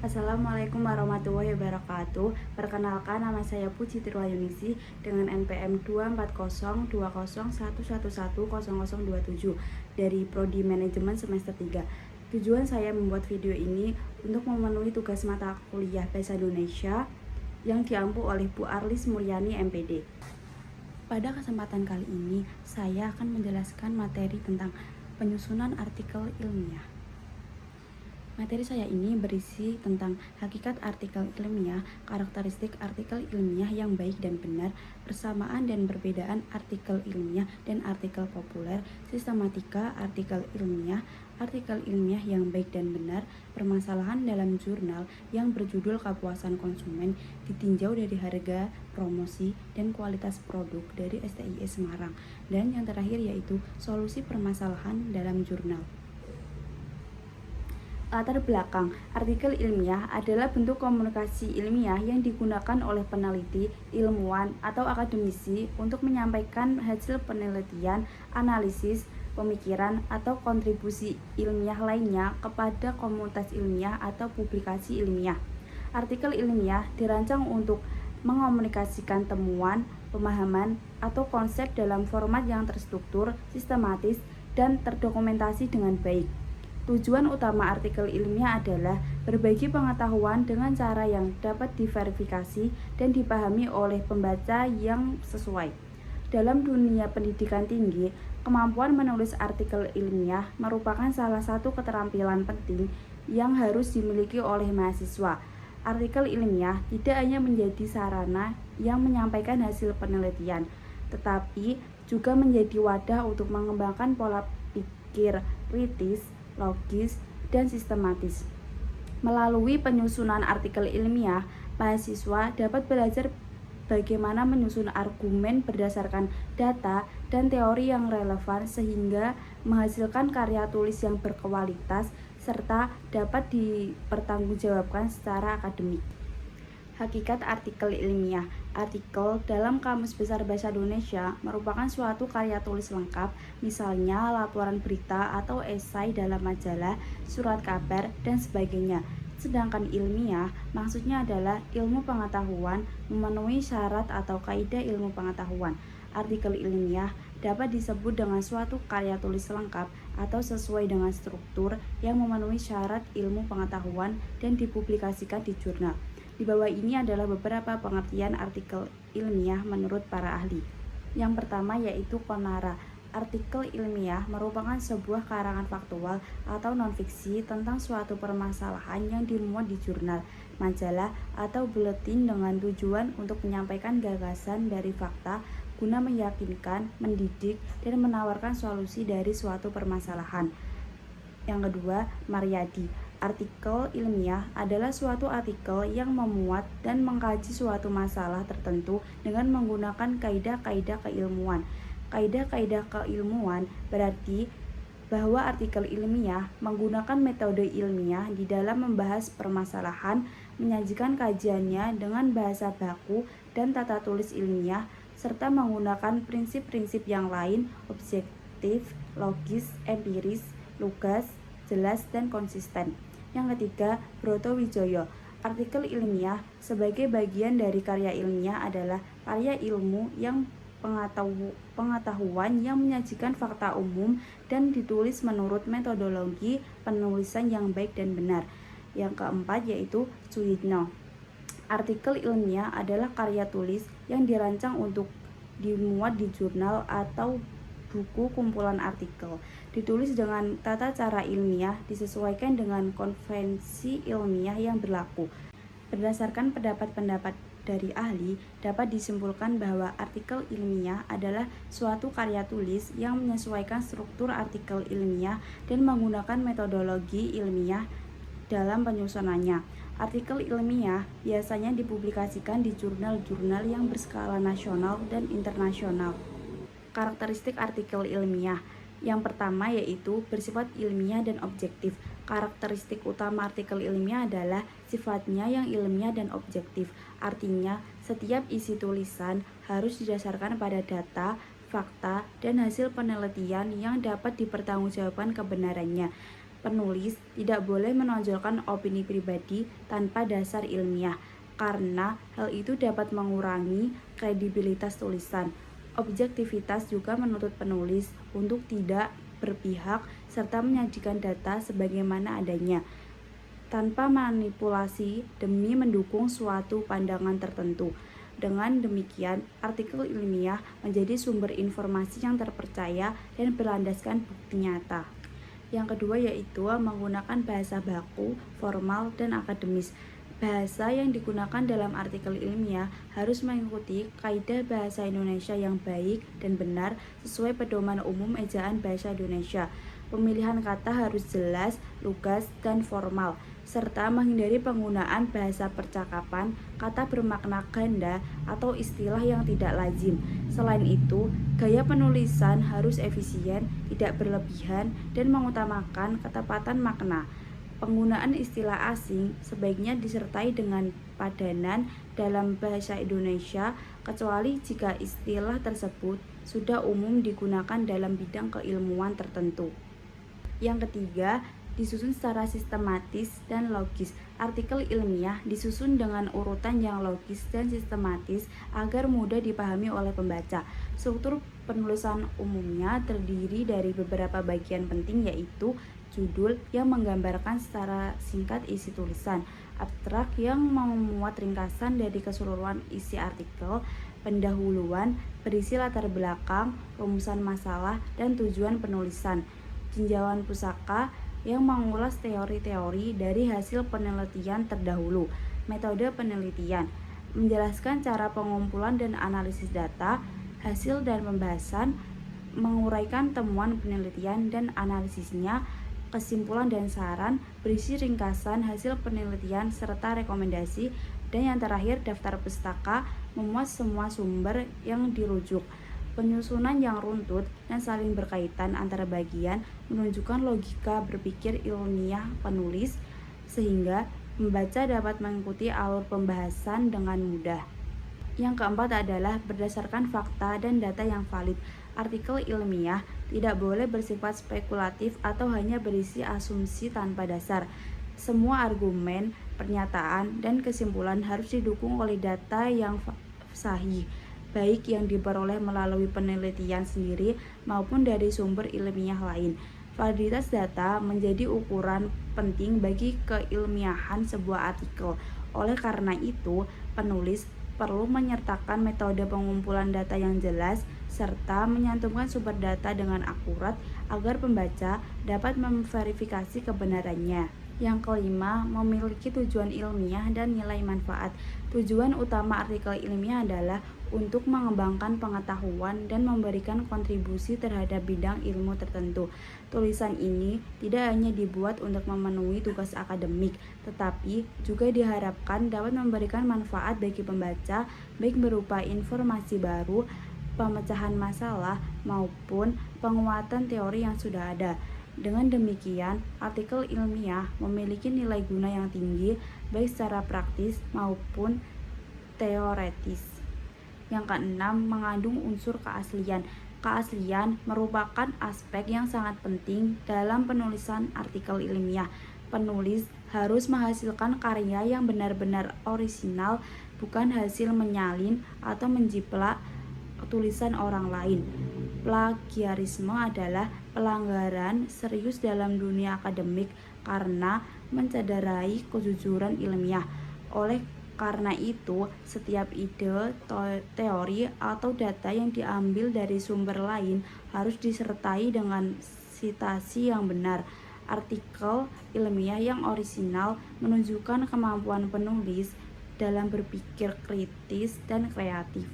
Assalamualaikum warahmatullahi wabarakatuh. Perkenalkan, nama saya Puji Tirwayuningsi dengan NPM 2402011110027 dari Prodi Manajemen semester 3. Tujuan saya membuat video ini untuk memenuhi tugas mata kuliah Bahasa Indonesia yang diampu oleh Bu Arlis Mulyani MPD. Pada kesempatan kali ini, saya akan menjelaskan materi tentang penyusunan artikel ilmiah. Materi saya ini berisi tentang hakikat artikel ilmiah, karakteristik artikel ilmiah yang baik dan benar, persamaan dan perbedaan artikel ilmiah dan artikel populer, sistematika artikel ilmiah yang baik dan benar, permasalahan dalam jurnal yang berjudul Kepuasan Konsumen ditinjau dari harga, promosi, dan kualitas produk dari STIS Semarang, dan yang terakhir yaitu solusi permasalahan dalam jurnal. Latar belakang artikel ilmiah adalah bentuk komunikasi ilmiah yang digunakan oleh peneliti, ilmuwan, atau akademisi untuk menyampaikan hasil penelitian, analisis, pemikiran, atau kontribusi ilmiah lainnya kepada komunitas ilmiah atau publikasi ilmiah. Artikel ilmiah dirancang untuk mengomunikasikan temuan, pemahaman, atau konsep dalam format yang terstruktur, sistematis, dan terdokumentasi dengan baik. Tujuan utama artikel ilmiah adalah berbagi pengetahuan dengan cara yang dapat diverifikasi dan dipahami oleh pembaca yang sesuai. Dalam dunia pendidikan tinggi, kemampuan menulis artikel ilmiah merupakan salah satu keterampilan penting yang harus dimiliki oleh mahasiswa. Artikel ilmiah tidak hanya menjadi sarana yang menyampaikan hasil penelitian, tetapi juga menjadi wadah untuk mengembangkan pola pikir kritis, logis, dan sistematis. Melalui penyusunan artikel ilmiah, mahasiswa dapat belajar bagaimana menyusun argumen berdasarkan data dan teori yang relevan sehingga menghasilkan karya tulis yang berkualitas serta dapat dipertanggungjawabkan secara akademik. Hakikat artikel ilmiah. Artikel dalam Kamus Besar Bahasa Indonesia merupakan suatu karya tulis lengkap, misalnya laporan berita atau esai dalam majalah, surat kabar, dan sebagainya. Sedangkan ilmiah maksudnya adalah ilmu pengetahuan memenuhi syarat atau kaidah ilmu pengetahuan. Artikel ilmiah dapat disebut dengan suatu karya tulis lengkap atau sesuai dengan struktur yang memenuhi syarat ilmu pengetahuan dan dipublikasikan di jurnal. Di bawah ini adalah beberapa pengertian artikel ilmiah menurut para ahli. Yang pertama yaitu konara. Artikel ilmiah merupakan sebuah karangan faktual atau non-fiksi tentang suatu permasalahan yang dimuat di jurnal, majalah, atau buletin dengan tujuan untuk menyampaikan gagasan dari fakta guna meyakinkan, mendidik, dan menawarkan solusi dari suatu permasalahan. Yang kedua, Maryadi. Artikel ilmiah adalah suatu artikel yang memuat dan mengkaji suatu masalah tertentu dengan menggunakan kaidah-kaidah keilmuan. Kaidah-kaidah keilmuan berarti bahwa artikel ilmiah menggunakan metode ilmiah di dalam membahas permasalahan, menyajikan kajiannya dengan bahasa baku dan tata tulis ilmiah, serta menggunakan prinsip-prinsip yang lain, objektif, logis, empiris, lugas, jelas, dan konsisten. Yang ketiga, Broto Wijoyo. Artikel ilmiah sebagai bagian dari karya ilmiah adalah karya ilmu yang pengetahuan yang menyajikan fakta umum dan ditulis menurut metodologi penulisan yang baik dan benar. Yang keempat yaitu Suyitno. Artikel ilmiah adalah karya tulis yang dirancang untuk dimuat di jurnal atau buku kumpulan artikel, ditulis dengan tata cara ilmiah disesuaikan dengan konvensi ilmiah yang berlaku. Berdasarkan pendapat-pendapat dari ahli, dapat disimpulkan bahwa artikel ilmiah adalah suatu karya tulis yang menyesuaikan struktur artikel ilmiah dan menggunakan metodologi ilmiah dalam penyusunannya. Artikel ilmiah biasanya dipublikasikan di jurnal-jurnal yang berskala nasional dan internasional. Karakteristik artikel ilmiah. Yang pertama yaitu bersifat ilmiah dan objektif. Karakteristik utama artikel ilmiah adalah sifatnya yang ilmiah dan objektif. Artinya, setiap isi tulisan harus didasarkan pada data, fakta, dan hasil penelitian yang dapat dipertanggungjawabkan kebenarannya. Penulis tidak boleh menonjolkan opini pribadi tanpa dasar ilmiah, karena hal itu dapat mengurangi kredibilitas tulisan. Objektivitas juga menuntut penulis untuk tidak berpihak serta menyajikan data sebagaimana adanya, tanpa manipulasi demi mendukung suatu pandangan tertentu. Dengan demikian, artikel ilmiah menjadi sumber informasi yang terpercaya dan berlandaskan bukti nyata. Yang kedua yaitu menggunakan bahasa baku, formal, dan akademis. Bahasa yang digunakan dalam artikel ilmiah harus mengikuti kaidah bahasa Indonesia yang baik dan benar sesuai pedoman umum ejaan bahasa Indonesia. Pemilihan kata harus jelas, lugas, dan formal, serta menghindari penggunaan bahasa percakapan, kata bermakna ganda, atau istilah yang tidak lazim. Selain itu, gaya penulisan harus efisien, tidak berlebihan, dan mengutamakan ketepatan makna. Penggunaan istilah asing sebaiknya disertai dengan padanan dalam bahasa Indonesia, kecuali jika istilah tersebut sudah umum digunakan dalam bidang keilmuan tertentu. Yang ketiga, disusun secara sistematis dan logis. Artikel ilmiah disusun dengan urutan yang logis dan sistematis agar mudah dipahami oleh pembaca. Struktur penulisan umumnya terdiri dari beberapa bagian penting, yaitu judul yang menggambarkan secara singkat isi tulisan, abstrak yang memuat ringkasan dari keseluruhan isi artikel, pendahuluan berisi latar belakang, rumusan masalah, dan tujuan penulisan, tinjauan pusaka yang mengulas teori-teori dari hasil penelitian terdahulu, metode penelitian, menjelaskan cara pengumpulan dan analisis data, hasil dan pembahasan, menguraikan temuan penelitian dan analisisnya, kesimpulan dan saran, berisi ringkasan hasil penelitian serta rekomendasi, dan yang terakhir daftar pustaka memuat semua sumber yang dirujuk. Penyusunan yang runtut dan saling berkaitan antara bagian menunjukkan logika berpikir ilmiah penulis, sehingga pembaca dapat mengikuti alur pembahasan dengan mudah. Yang keempat adalah berdasarkan fakta dan data yang valid. Artikel ilmiah tidak boleh bersifat spekulatif atau hanya berisi asumsi tanpa dasar. Semua argumen, pernyataan, dan kesimpulan harus didukung oleh data yang sahih, baik yang diperoleh melalui penelitian sendiri maupun dari sumber ilmiah lain. Validitas data menjadi ukuran penting bagi keilmiahan sebuah artikel. Oleh karena itu, penulis perlu menyertakan metode pengumpulan data yang jelas serta menyantumkan sumber data dengan akurat agar pembaca dapat memverifikasi kebenarannya. Yang kelima, memiliki tujuan ilmiah dan nilai manfaat. Tujuan utama artikel ilmiah adalah untuk mengembangkan pengetahuan dan memberikan kontribusi terhadap bidang ilmu tertentu. Tulisan ini tidak hanya dibuat untuk memenuhi tugas akademik, tetapi juga diharapkan dapat memberikan manfaat bagi pembaca, baik berupa informasi baru, pemecahan masalah, maupun penguatan teori yang sudah ada. Dengan demikian, artikel ilmiah memiliki nilai guna yang tinggi, baik secara praktis maupun teoretis. Yang keenam, mengandung unsur keaslian. Keaslian merupakan aspek yang sangat penting dalam penulisan artikel ilmiah. Penulis harus menghasilkan karya yang benar-benar orisinal, bukan hasil menyalin atau menjiplak tulisan orang lain. Plagiarisme adalah pelanggaran serius dalam dunia akademik karena mencederai kejujuran ilmiah. Oleh karena itu, setiap ide, teori, atau data yang diambil dari sumber lain harus disertai dengan sitasi yang benar. Artikel ilmiah yang orisinal menunjukkan kemampuan penulis dalam berpikir kritis dan kreatif.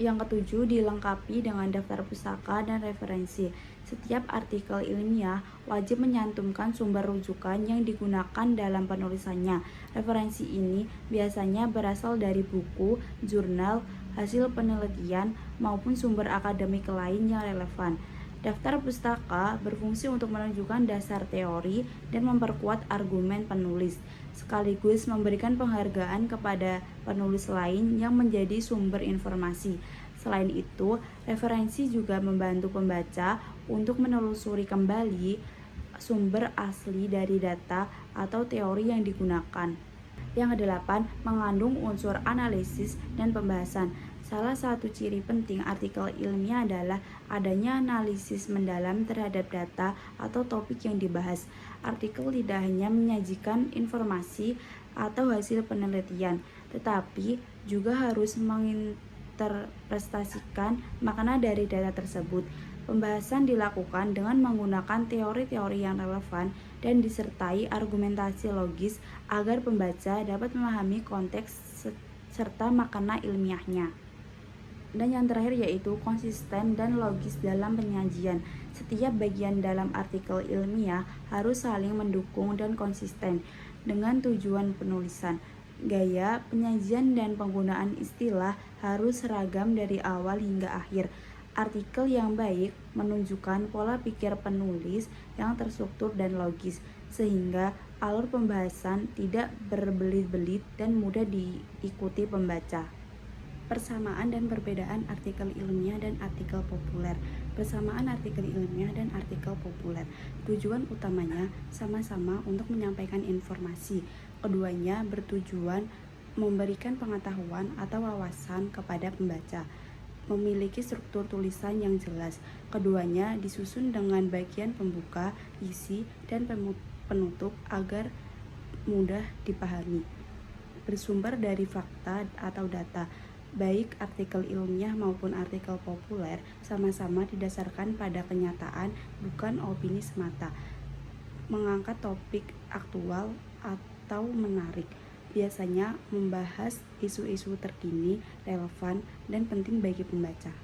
Yang ketujuh, dilengkapi dengan daftar pustaka dan referensi. Setiap artikel ilmiah wajib menyantumkan sumber rujukan yang digunakan dalam penulisannya. Referensi ini biasanya berasal dari buku, jurnal, hasil penelitian, maupun sumber akademik lain yang relevan. Daftar pustaka berfungsi untuk menunjukkan dasar teori dan memperkuat argumen penulis, sekaligus memberikan penghargaan kepada penulis lain yang menjadi sumber informasi. Selain itu, referensi juga membantu pembaca untuk menelusuri kembali sumber asli dari data atau teori yang digunakan. Yang kedelapan, mengandung unsur analisis dan pembahasan. Salah satu ciri penting artikel ilmiah adalah adanya analisis mendalam terhadap data atau topik yang dibahas. Artikel tidak hanya menyajikan informasi atau hasil penelitian, tetapi juga harus menginterpretasikan makna dari data tersebut. Pembahasan dilakukan dengan menggunakan teori-teori yang relevan dan disertai argumentasi logis agar pembaca dapat memahami konteks serta makna ilmiahnya. Dan yang terakhir yaitu konsisten dan logis dalam penyajian. Setiap bagian dalam artikel ilmiah harus saling mendukung dan konsisten dengan tujuan penulisan. Gaya, penyajian, dan penggunaan istilah harus seragam dari awal hingga akhir. Artikel yang baik menunjukkan pola pikir penulis yang terstruktur dan logis, sehingga alur pembahasan tidak berbelit-belit dan mudah diikuti pembaca. Persamaan dan perbedaan artikel ilmiah dan artikel populer. Persamaan artikel ilmiah dan artikel populer. Tujuan utamanya sama-sama untuk menyampaikan informasi. Keduanya bertujuan memberikan pengetahuan atau wawasan kepada pembaca. Memiliki struktur tulisan yang jelas. Keduanya disusun dengan bagian pembuka, isi, dan penutup agar mudah dipahami. Bersumber dari fakta atau data. Baik artikel ilmiah maupun artikel populer sama-sama didasarkan pada kenyataan, bukan opini semata. Mengangkat topik aktual atau menarik, biasanya membahas isu-isu terkini, relevan, dan penting bagi pembaca.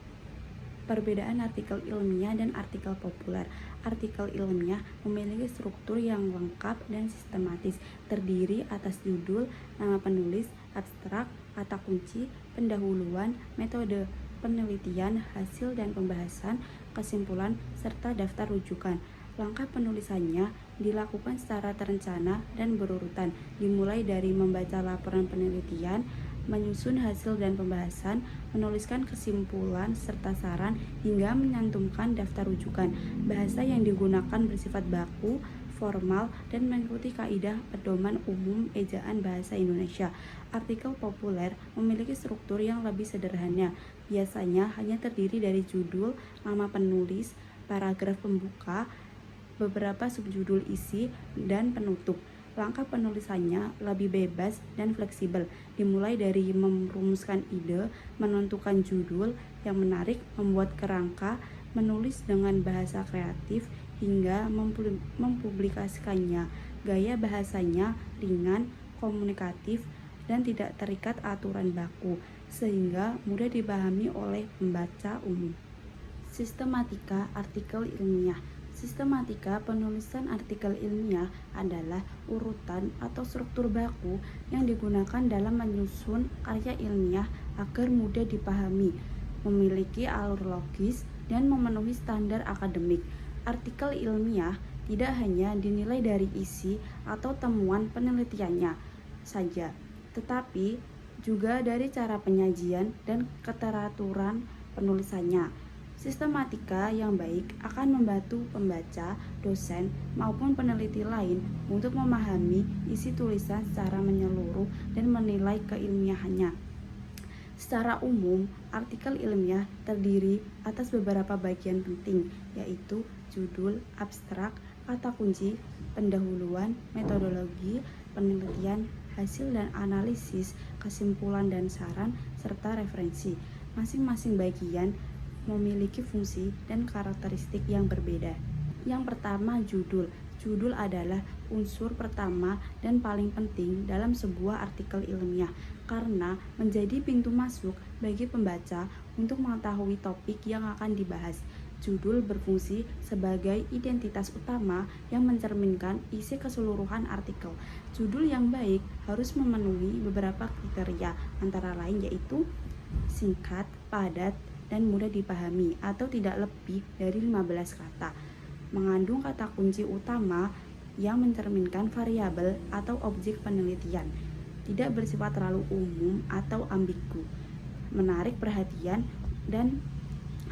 Perbedaan artikel ilmiah dan artikel populer. Artikel ilmiah memiliki struktur yang lengkap dan sistematis, terdiri atas judul, nama penulis, abstrak, kata kunci, pendahuluan, metode penelitian, hasil dan pembahasan, kesimpulan, serta daftar rujukan. Langkah penulisannya dilakukan secara terencana dan berurutan, dimulai dari membaca laporan penelitian, menyusun hasil dan pembahasan, menuliskan kesimpulan serta saran, hingga menyantumkan daftar rujukan. Bahasa yang digunakan bersifat baku, formal, dan mengikuti kaidah pedoman umum ejaan bahasa Indonesia. Artikel populer memiliki struktur yang lebih sederhana, biasanya hanya terdiri dari judul, nama penulis, paragraf pembuka, beberapa subjudul isi, dan penutup. Langkah penulisannya lebih bebas dan fleksibel, dimulai dari merumuskan ide, menentukan judul yang menarik, membuat kerangka, menulis dengan bahasa kreatif, hingga mempublikasikannya. Gaya bahasanya ringan, komunikatif, dan tidak terikat aturan baku, sehingga mudah dipahami oleh pembaca umum. Sistematika artikel ilmiah. Sistematika penulisan artikel ilmiah adalah urutan atau struktur baku yang digunakan dalam menyusun karya ilmiah agar mudah dipahami, memiliki alur logis, dan memenuhi standar akademik. Artikel ilmiah tidak hanya dinilai dari isi atau temuan penelitiannya saja, tetapi juga dari cara penyajian dan keteraturan penulisannya. Sistematika yang baik akan membantu pembaca, dosen, maupun peneliti lain untuk memahami isi tulisan secara menyeluruh dan menilai keilmiahannya. Secara umum, artikel ilmiah terdiri atas beberapa bagian penting, yaitu judul, abstrak, kata kunci, pendahuluan, metodologi, penelitian, hasil dan analisis, kesimpulan dan saran, serta referensi. Masing-masing bagian memiliki fungsi dan karakteristik yang berbeda. Yang pertama, judul. Judul adalah unsur pertama dan paling penting dalam sebuah artikel ilmiah karena menjadi pintu masuk bagi pembaca untuk mengetahui topik yang akan dibahas. Judul berfungsi sebagai identitas utama yang mencerminkan isi keseluruhan artikel. Judul yang baik harus memenuhi beberapa kriteria, antara lain yaitu singkat, padat, dan mudah dipahami atau tidak lebih dari 15 kata. Mengandung kata kunci utama yang mencerminkan variabel atau objek penelitian. Tidak bersifat terlalu umum atau ambigu. Menarik perhatian dan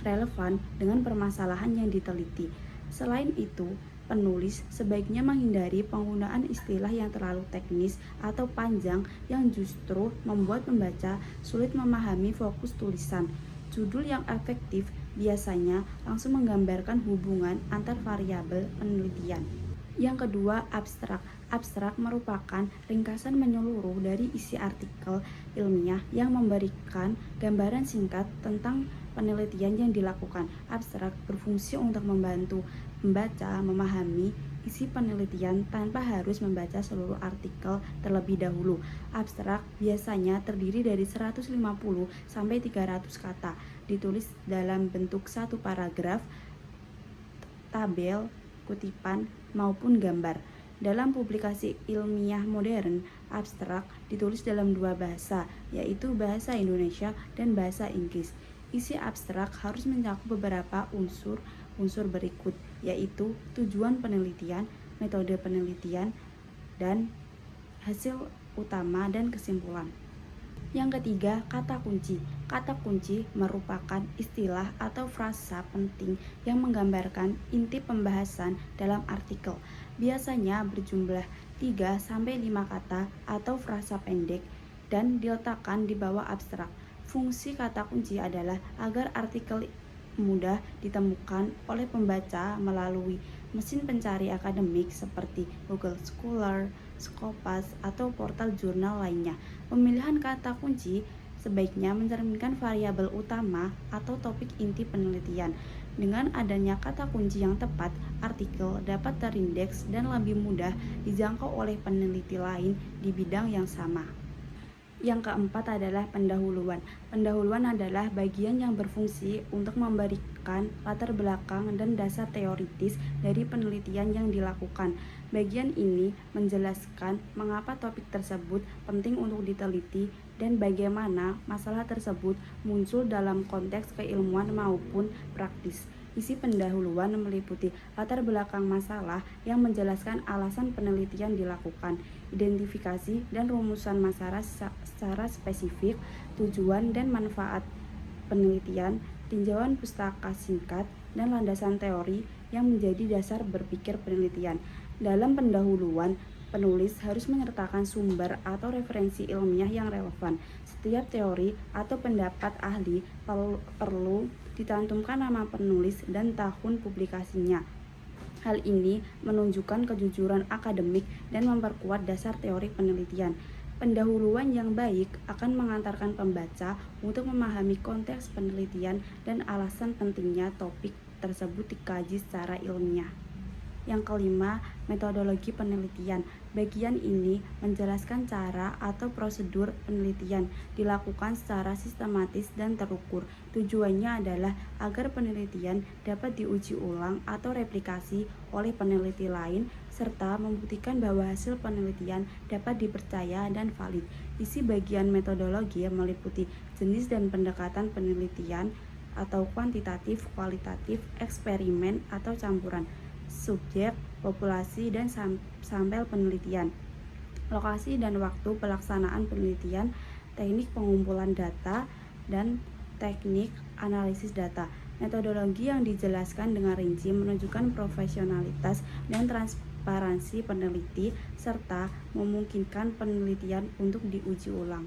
relevan dengan permasalahan yang diteliti. Selain itu, Penulis sebaiknya menghindari penggunaan istilah yang terlalu teknis atau panjang yang justru membuat pembaca sulit memahami fokus tulisan. Judul yang efektif biasanya langsung menggambarkan hubungan antar variabel penelitian. Yang kedua, abstrak. Abstrak merupakan ringkasan menyeluruh dari isi artikel ilmiah yang memberikan gambaran singkat tentang penelitian yang dilakukan. Abstrak berfungsi untuk membantu pembaca memahami isi penelitian tanpa harus membaca seluruh artikel terlebih dahulu. Abstrak biasanya terdiri dari 150 sampai 300 kata, ditulis dalam bentuk satu paragraf, tabel, kutipan, maupun gambar. Dalam publikasi ilmiah modern, abstrak ditulis dalam dua bahasa, yaitu bahasa Indonesia dan bahasa Inggris. Isi abstrak harus mencakup beberapa unsur berikut, yaitu tujuan penelitian, metode penelitian, dan hasil utama dan kesimpulan. Yang ketiga, kata kunci. Kata kunci merupakan istilah atau frasa penting yang menggambarkan inti pembahasan dalam artikel. Biasanya berjumlah 3-5 kata atau frasa pendek dan diletakkan di bawah abstrak. Fungsi kata kunci adalah agar artikel mudah ditemukan oleh pembaca melalui mesin pencari akademik seperti Google Scholar, Scopus, atau portal jurnal lainnya. Pemilihan kata kunci sebaiknya mencerminkan variabel utama atau topik inti penelitian. Dengan adanya kata kunci yang tepat, artikel dapat terindeks dan lebih mudah dijangkau oleh peneliti lain di bidang yang sama. Yang keempat adalah pendahuluan. Pendahuluan adalah bagian yang berfungsi untuk memberikan latar belakang dan dasar teoritis dari penelitian yang dilakukan. Bagian ini menjelaskan mengapa topik tersebut penting untuk diteliti dan bagaimana masalah tersebut muncul dalam konteks keilmuan maupun praktis. Isi pendahuluan meliputi latar belakang masalah yang menjelaskan alasan penelitian dilakukan, identifikasi dan rumusan masalah secara spesifik, tujuan dan manfaat penelitian, tinjauan pustaka singkat, dan landasan teori yang menjadi dasar berpikir penelitian. Dalam pendahuluan, penulis harus menyertakan sumber atau referensi ilmiah yang relevan. Setiap teori atau pendapat ahli perlu dicantumkan nama penulis dan tahun publikasinya. Hal ini menunjukkan kejujuran akademik dan memperkuat dasar teori penelitian. Pendahuluan yang baik akan mengantarkan pembaca untuk memahami konteks penelitian dan alasan pentingnya topik tersebut dikaji secara ilmiah. Yang kelima, metodologi penelitian. Bagian ini menjelaskan cara atau prosedur penelitian dilakukan secara sistematis dan terukur. Tujuannya adalah agar penelitian dapat diuji ulang atau replikasi oleh peneliti lain, serta membuktikan bahwa hasil penelitian dapat dipercaya dan valid. Isi bagian metodologi meliputi jenis dan pendekatan penelitian atau kuantitatif, kualitatif, eksperimen, atau campuran, subjek, populasi, dan sampel penelitian, lokasi dan waktu pelaksanaan penelitian, teknik pengumpulan data, dan teknik analisis data. Metodologi yang dijelaskan dengan rinci menunjukkan profesionalitas dan transparansi peneliti serta memungkinkan penelitian untuk diuji ulang.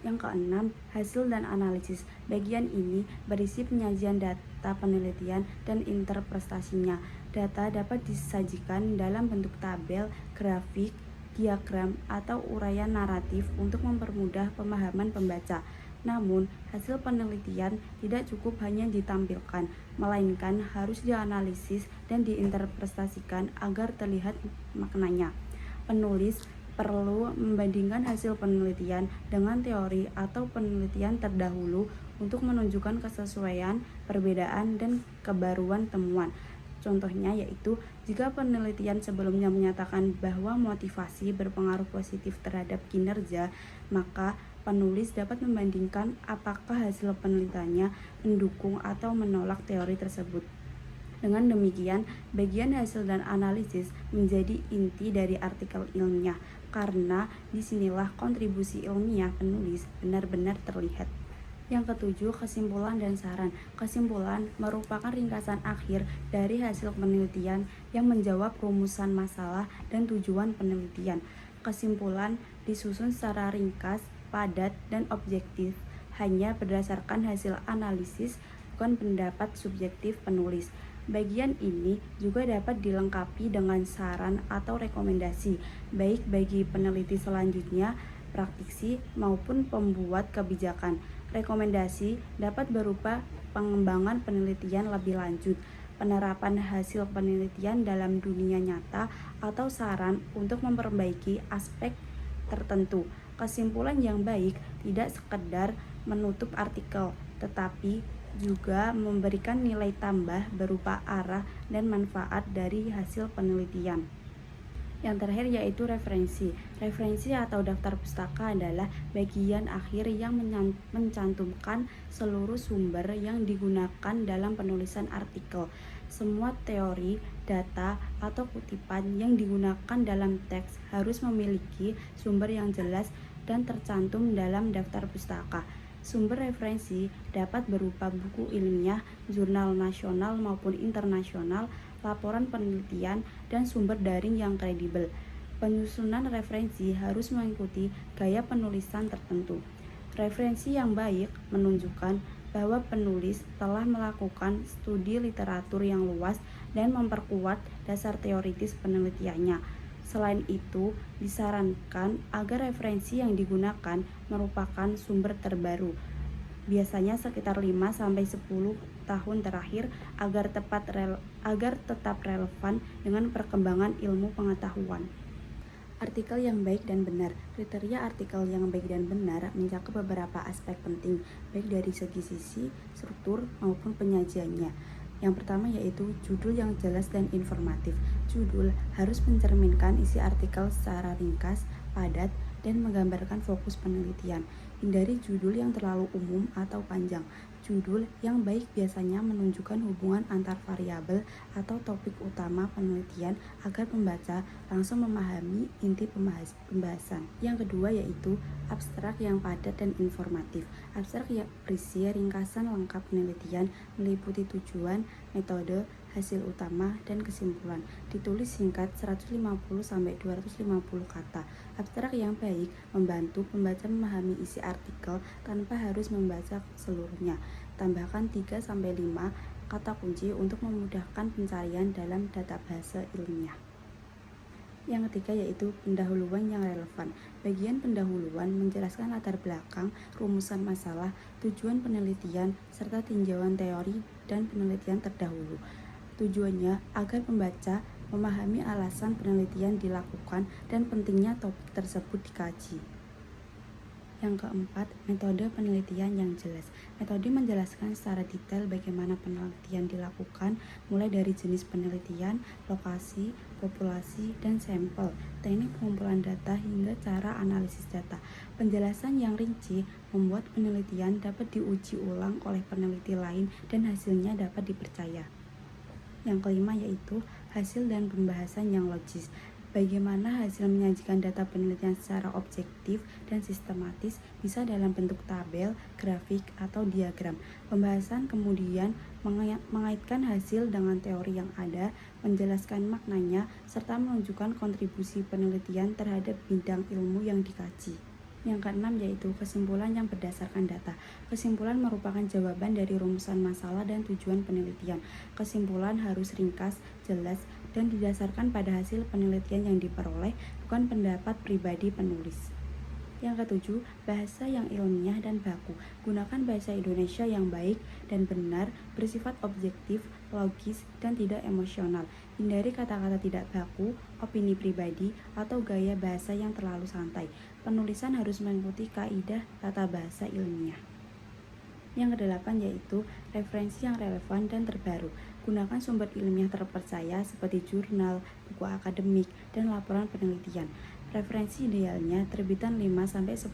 Yang keenam, hasil dan analisis. Bagian ini berisi penyajian data penelitian dan interpretasinya. Data dapat disajikan dalam bentuk tabel, grafik, diagram, atau uraian naratif untuk mempermudah pemahaman pembaca. Namun, hasil penelitian tidak cukup hanya ditampilkan, melainkan harus dianalisis dan diinterpretasikan agar terlihat maknanya. Penulis perlu membandingkan hasil penelitian dengan teori atau penelitian terdahulu untuk menunjukkan kesesuaian, perbedaan, dan kebaruan temuan. Contohnya yaitu, jika penelitian sebelumnya menyatakan bahwa motivasi berpengaruh positif terhadap kinerja, maka penulis dapat membandingkan apakah hasil penelitiannya mendukung atau menolak teori tersebut. Dengan demikian, bagian hasil dan analisis menjadi inti dari artikel ilmiah, karena disinilah kontribusi ilmiah penulis benar-benar terlihat. Yang ketujuh, kesimpulan dan saran. Kesimpulan merupakan ringkasan akhir dari hasil penelitian yang menjawab rumusan masalah dan tujuan penelitian. Kesimpulan disusun secara ringkas, padat, dan objektif, hanya berdasarkan hasil analisis, bukan pendapat subjektif penulis. Bagian ini juga dapat dilengkapi dengan saran atau rekomendasi, baik bagi peneliti selanjutnya, praktisi, maupun pembuat kebijakan. Rekomendasi dapat berupa pengembangan penelitian lebih lanjut, penerapan hasil penelitian dalam dunia nyata, atau saran untuk memperbaiki aspek tertentu. Kesimpulan yang baik tidak sekedar menutup artikel, tetapi juga memberikan nilai tambah berupa arah dan manfaat dari hasil penelitian. Yang terakhir yaitu referensi. Referensi atau daftar pustaka adalah bagian akhir yang mencantumkan seluruh sumber yang digunakan dalam penulisan artikel. Semua teori, data, atau kutipan yang digunakan dalam teks harus memiliki sumber yang jelas dan tercantum dalam daftar pustaka. Sumber referensi dapat berupa buku ilmiah, jurnal nasional maupun internasional, laporan penelitian, dan sumber daring yang kredibel. Penyusunan referensi harus mengikuti gaya penulisan tertentu. Referensi yang baik menunjukkan bahwa penulis telah melakukan studi literatur yang luas dan memperkuat dasar teoritis penelitiannya. Selain itu, disarankan agar referensi yang digunakan merupakan sumber terbaru, biasanya sekitar 5-10 tahun terakhir, agar tetap relevan dengan perkembangan ilmu pengetahuan. Artikel yang baik dan benar. Kriteria artikel yang baik dan benar mencakup beberapa aspek penting, baik dari sisi struktur maupun penyajiannya. Yang pertama yaitu judul yang jelas dan informatif. Judul harus mencerminkan isi artikel secara ringkas, padat, dan menggambarkan fokus penelitian. Hindari judul yang terlalu umum atau panjang. Judul yang baik biasanya menunjukkan hubungan antar variabel atau topik utama penelitian agar pembaca langsung memahami inti pembahasan. Yang kedua yaitu abstrak yang padat dan informatif. Abstrak yang berisi ringkasan lengkap penelitian, meliputi tujuan, metode, hasil utama, dan kesimpulan. Ditulis singkat 150-250 kata. Abstrak yang baik membantu pembaca memahami isi artikel tanpa harus membaca seluruhnya. Tambahkan 3-5 kata kunci untuk memudahkan pencarian dalam database ilmiah. Yang ketiga yaitu pendahuluan yang relevan. Bagian pendahuluan menjelaskan latar belakang, rumusan masalah, tujuan penelitian, serta tinjauan teori dan penelitian terdahulu. Tujuannya agar pembaca memahami alasan penelitian dilakukan dan pentingnya topik tersebut dikaji. Yang keempat, metode penelitian yang jelas. Metode menjelaskan secara detail bagaimana penelitian dilakukan, mulai dari jenis penelitian, lokasi, populasi, dan sampel, teknik pengumpulan data, hingga cara analisis data. Penjelasan yang rinci membuat penelitian dapat diuji ulang oleh peneliti lain dan hasilnya dapat dipercaya. Yang kelima yaitu hasil dan pembahasan yang logis. Bagaimana hasil menyajikan data penelitian secara objektif dan sistematis, bisa dalam bentuk tabel, grafik, atau diagram. Pembahasan kemudian mengaitkan hasil dengan teori yang ada, menjelaskan maknanya, serta menunjukkan kontribusi penelitian terhadap bidang ilmu yang dikaji. Yang keenam yaitu kesimpulan yang berdasarkan data. Kesimpulan merupakan jawaban dari rumusan masalah dan tujuan penelitian. Kesimpulan harus ringkas, jelas, dan didasarkan pada hasil penelitian yang diperoleh, bukan pendapat pribadi penulis. Yang ketujuh, bahasa yang ilmiah dan baku. Gunakan bahasa Indonesia yang baik dan benar, bersifat objektif, logis, dan tidak emosional. Hindari kata-kata tidak baku, opini pribadi, atau gaya bahasa yang terlalu santai. Penulisan harus mengikuti kaidah tata bahasa ilmiah. Yang kedelapan yaitu referensi yang relevan dan terbaru. Gunakan sumber ilmiah terpercaya seperti jurnal, buku akademik, dan laporan penelitian. Referensi idealnya terbitan 5-10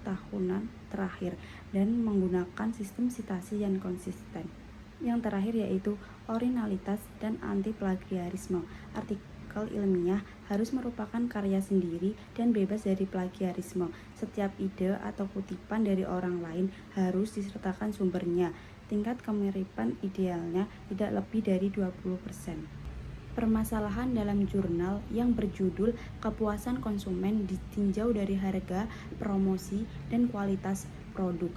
tahunan terakhir dan menggunakan sistem sitasi yang konsisten. Yang terakhir yaitu originalitas dan anti plagiarisme. Artikel artikel ilmiah harus merupakan karya sendiri dan bebas dari plagiarisme. Setiap ide atau kutipan dari orang lain harus disertakan sumbernya. Tingkat kemiripan idealnya tidak lebih dari 20%. Permasalahan dalam jurnal yang berjudul Kepuasan Konsumen ditinjau dari harga, promosi, dan kualitas produk.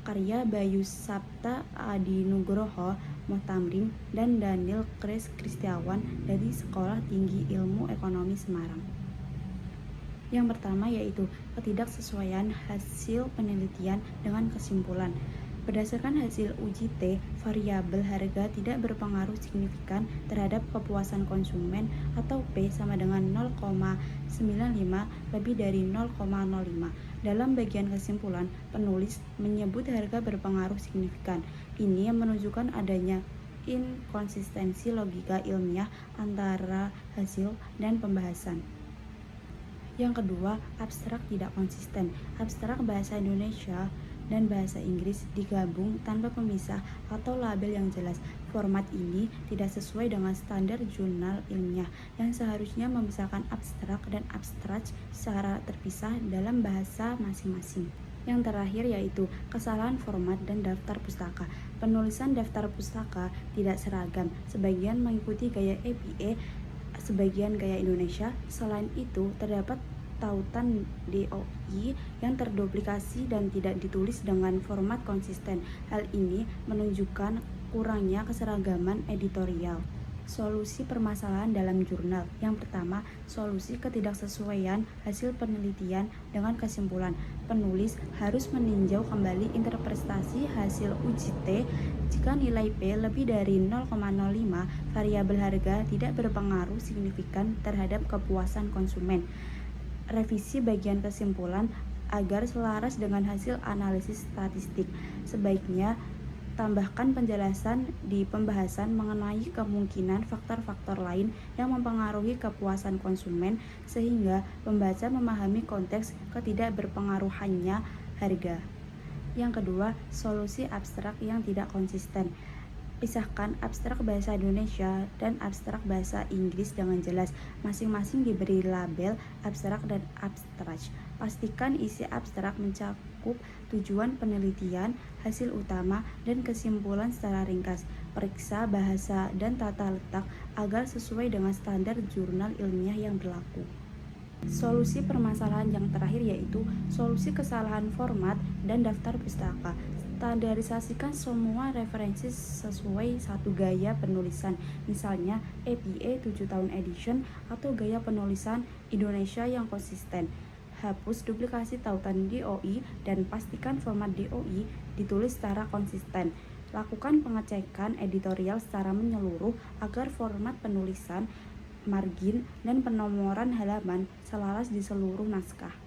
Karya Bayu Sapta Adinugroho Mohtamrin dan Daniel Kristiawan dari Sekolah Tinggi Ilmu Ekonomi Semarang. Yang pertama yaitu ketidaksesuaian hasil penelitian dengan kesimpulan. Berdasarkan hasil uji T, variabel harga tidak berpengaruh signifikan terhadap kepuasan konsumen atau P sama dengan 0,95 lebih dari 0,05. Dalam bagian kesimpulan, penulis menyebut harga berpengaruh signifikan. Ini yang menunjukkan adanya inkonsistensi logika ilmiah antara hasil dan pembahasan. Yang kedua, abstrak tidak konsisten. Abstrak bahasa Indonesia dan bahasa Inggris digabung tanpa pemisah atau label yang jelas. Format ini tidak sesuai dengan standar jurnal ilmiah yang seharusnya memisahkan abstrak dan abstrak secara terpisah dalam bahasa masing-masing. Yang terakhir yaitu kesalahan format dan daftar pustaka. Penulisan daftar pustaka tidak seragam, sebagian mengikuti gaya APA, sebagian gaya Indonesia. Selain itu, terdapat tautan DOI yang terduplikasi dan tidak ditulis dengan format konsisten. Hal ini menunjukkan kurangnya keseragaman editorial. Solusi permasalahan dalam jurnal. Yang pertama, solusi ketidaksesuaian hasil penelitian dengan kesimpulan. Penulis harus meninjau kembali interpretasi hasil uji T. Jika nilai P lebih dari 0,05, variabel harga tidak berpengaruh signifikan terhadap kepuasan konsumen. Revisi bagian kesimpulan agar selaras dengan hasil analisis statistik. Sebaiknya tambahkan penjelasan di pembahasan mengenai kemungkinan faktor-faktor lain yang mempengaruhi kepuasan konsumen sehingga pembaca memahami konteks ketidakberpengaruhannya harga. Yang kedua, solusi abstrak yang tidak konsisten. Pisahkan abstrak bahasa Indonesia dan abstrak bahasa Inggris dengan jelas. Masing-masing diberi label abstrak dan abstrak. Pastikan isi abstrak mencakup tujuan penelitian, hasil utama, dan kesimpulan secara ringkas. Periksa bahasa dan tata letak agar sesuai dengan standar jurnal ilmiah yang berlaku. Solusi permasalahan yang terakhir yaitu solusi kesalahan format dan daftar pustaka. Standarisasikan semua referensi sesuai satu gaya penulisan, misalnya APA 7 tahun edition atau gaya penulisan Indonesia yang konsisten. Hapus duplikasi tautan DOI dan pastikan format DOI ditulis secara konsisten. Lakukan pengecekan editorial secara menyeluruh agar format penulisan, margin, dan penomoran halaman selaras di seluruh naskah.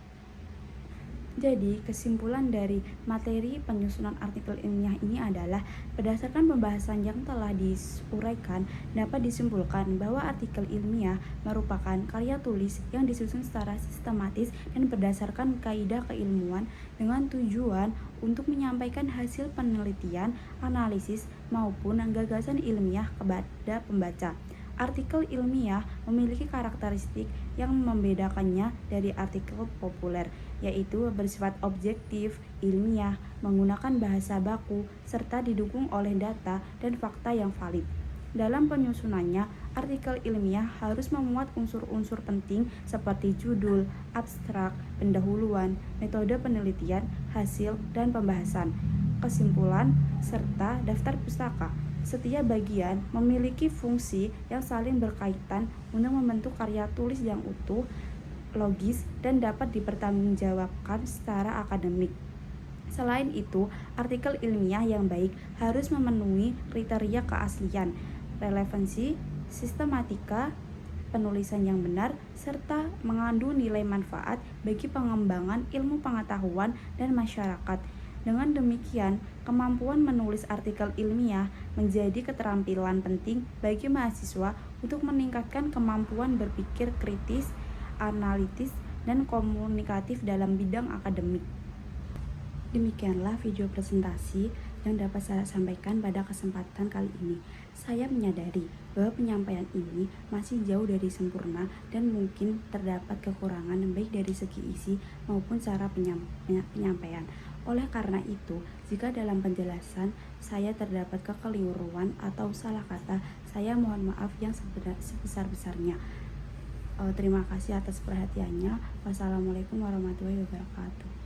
Jadi, kesimpulan dari materi penyusunan artikel ilmiah ini adalah berdasarkan pembahasan yang telah diuraikan, dapat disimpulkan bahwa artikel ilmiah merupakan karya tulis yang disusun secara sistematis dan berdasarkan kaidah keilmuan dengan tujuan untuk menyampaikan hasil penelitian, analisis, maupun gagasan ilmiah kepada pembaca. Artikel ilmiah memiliki karakteristik yang membedakannya dari artikel populer, yaitu bersifat objektif, ilmiah, menggunakan bahasa baku, serta didukung oleh data dan fakta yang valid. Dalam penyusunannya, artikel ilmiah harus memuat unsur-unsur penting seperti judul, abstrak, pendahuluan, metode penelitian, hasil, dan pembahasan, kesimpulan, serta daftar pustaka. Setiap bagian memiliki fungsi yang saling berkaitan untuk membentuk karya tulis yang utuh, logis, dan dapat dipertanggungjawabkan secara akademik. Selain itu, artikel ilmiah yang baik harus memenuhi kriteria keaslian, relevansi, sistematika, penulisan yang benar, serta mengandung nilai manfaat bagi pengembangan ilmu pengetahuan dan masyarakat. Dengan demikian, kemampuan menulis artikel ilmiah menjadi keterampilan penting bagi mahasiswa untuk meningkatkan kemampuan berpikir kritis, analitis, dan komunikatif dalam bidang akademik. Demikianlah video presentasi yang dapat saya sampaikan pada kesempatan kali ini. Saya menyadari bahwa penyampaian ini masih jauh dari sempurna dan mungkin terdapat kekurangan baik dari segi isi maupun cara penyampaian. Oleh karena itu, jika dalam penjelasan saya terdapat kekeliruan atau salah kata, saya mohon maaf yang sebesar-besarnya. Terima kasih atas perhatiannya. Wassalamualaikum warahmatullahi wabarakatuh.